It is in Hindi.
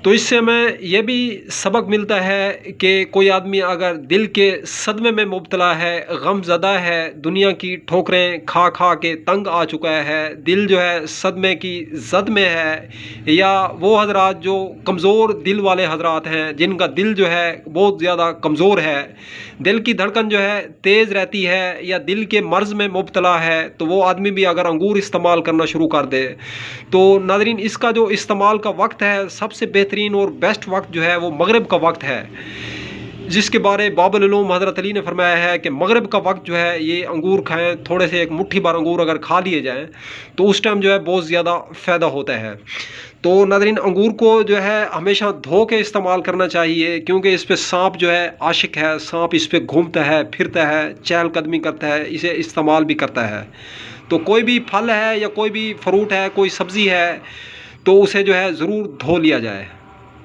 तो इससे हमें ये भी सबक मिलता है कि कोई आदमी अगर दिल के सदमे में मुब्तला है, गमज़दा है, दुनिया की ठोकरें खा खा के तंग आ चुका है, दिल जो है सदमे की जद में है, या वो हजरात जो कमज़ोर दिल वाले हजरात हैं जिनका दिल जो है बहुत ज़्यादा कमज़ोर है, दिल की धड़कन जो है तेज़ रहती है, या दिल के मर्ज़ में मुब्तला है, तो वो आदमी भी अगर अंगूर इस्तेमाल करना शुरू कर दे तो नाज़रीन इसका जो इस्तेमाल का वक्त है सबसे बेहतरीन और बेस्ट वक्त जो है वो मगरिब का वक्त है, जिसके बारे बाबुल उलूम हज़रत अली ने फरमाया है कि मगरिब का वक्त जो है ये अंगूर खाएं, थोड़े से एक मुट्ठी भर अंगूर अगर खा लिए जाएं तो उस टाइम जो है बहुत ज़्यादा फ़ायदा होता है। तो नाज़रीन अंगूर को जो है हमेशा धो के इस्तेमाल करना चाहिए, क्योंकि इस पे सांप जो है आशिक है, सांप इस पे घूमता है, फिरता है, चहलकदमी करता है, इसे इस्तेमाल भी करता है। तो कोई भी फल है या कोई भी फ्रूट है, कोई सब्ज़ी है, तो उसे जो है ज़रूर धो लिया जाए।